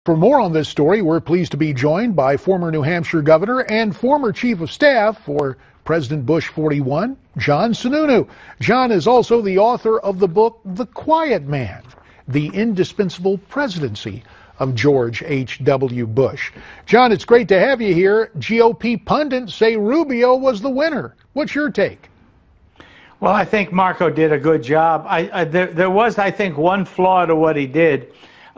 For more on this story, we're pleased to be joined by former New Hampshire governor and former chief of staff for President Bush 41, John Sununu. John is also the author of the book, The Quiet Man, The Indispensable Presidency of George H.W. Bush. John, it's great to have you here. GOP pundits say Rubio was the winner. What's your take? Well, I think Marco did a good job. There was, I think, one flaw to what he did.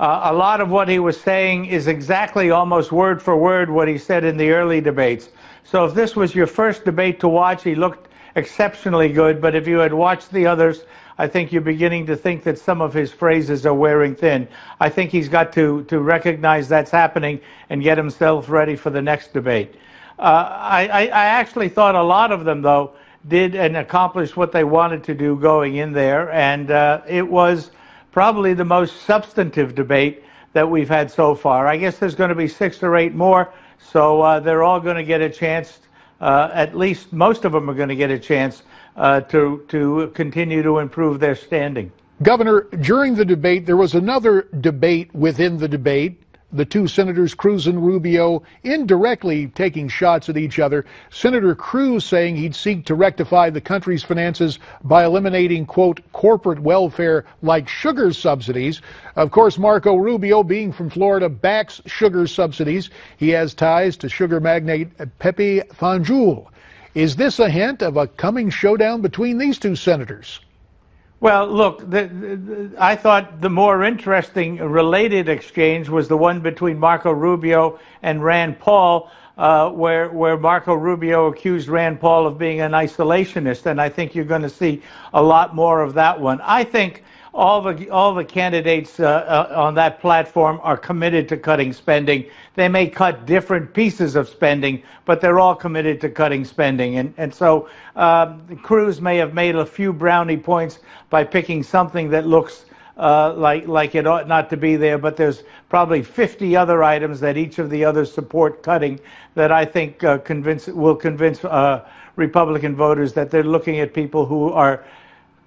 A lot of what he was saying is exactly almost word for word what he said in the early debates. So if this was your first debate to watch, he looked exceptionally good. But if you had watched the others, I think you're beginning to think that some of his phrases are wearing thin. I think he's got to recognize that's happening and get himself ready for the next debate. I actually thought a lot of them, though, did and accomplished what they wanted to do going in there. And it was probably the most substantive debate that we've had so far. I guess there's going to be 6 or 8 more, so they're all going to get a chance, at least most of them are going to get a chance to continue to improve their standing. Governor, during the debate, there was another debate within the debate. The two senators, Cruz and Rubio, indirectly taking shots at each other. Senator Cruz saying he'd seek to rectify the country's finances by eliminating, quote, corporate welfare like sugar subsidies. Of course, Marco Rubio, being from Florida, backs sugar subsidies. He has ties to sugar magnate Pepe Fanjul. Is this a hint of a coming showdown between these two senators? Well, look, I thought the more interesting related exchange was the one between Marco Rubio and Rand Paul, where Marco Rubio accused Rand Paul of being an isolationist, and I think you're going to see a lot more of that one. I think all the candidates on that platform are committed to cutting spending. They may cut different pieces of spending, but they're all committed to cutting spending. And so Cruz may have made a few brownie points by picking something that looks like it ought not to be there, but there's probably 50 other items that each of the others support cutting that I think will convince Republican voters that they're looking at people who are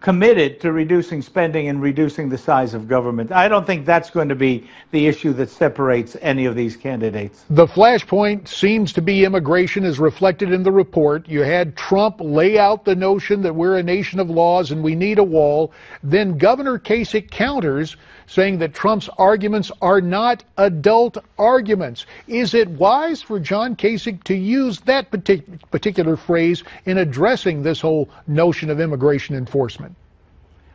committed to reducing spending and reducing the size of government. I don't think that's going to be the issue that separates any of these candidates. The flashpoint seems to be immigration, as reflected in the report. You had Trump lay out the notion that we're a nation of laws and we need a wall. Then Governor Kasich counters, saying that Trump's arguments are not adult arguments. Is it wise for John Kasich to use that particular phrase in addressing this whole notion of immigration enforcement?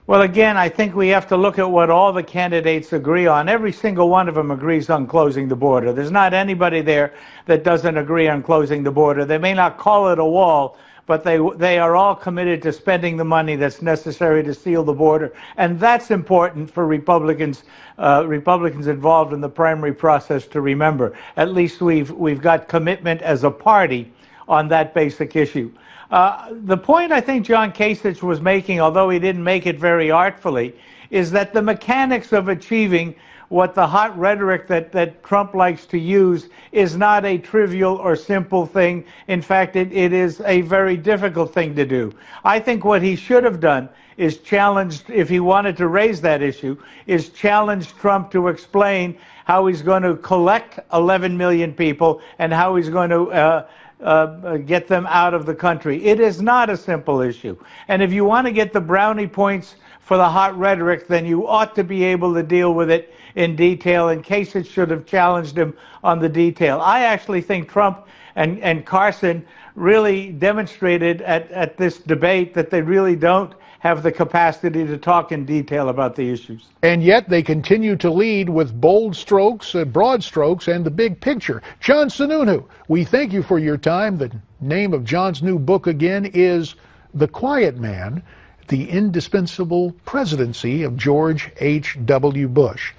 Well, again, I think we have to look at what all the candidates agree on. Every single one of them agrees on closing the border. There's not anybody there that doesn't agree on closing the border. They may not call it a wall, but they are all committed to spending the money that's necessary to seal the border. And that's important for Republicans involved in the primary process to remember. At least we've got commitment as a party on that basic issue. The point I think John Kasich was making, although he didn't make it very artfully, is that the mechanics of achieving what the hot rhetoric that Trump likes to use is not a trivial or simple thing. In fact, it is a very difficult thing to do. I think what he should have done is challenged, if he wanted to raise that issue, is challenge Trump to explain how he's going to collect 11 million people and how he's going to get them out of the country. It is not a simple issue. And if you want to get the brownie points for the hot rhetoric, then you ought to be able to deal with it in detail, and Kasich should have challenged him on the detail. I actually think Trump and Carson really demonstrated at this debate that they really don't have the capacity to talk in detail about the issues. And yet they continue to lead with bold strokes, broad strokes, and the big picture. John Sununu, we thank you for your time. The name of John's new book again is The Quiet Man, The Indispensable Presidency of George H.W. Bush.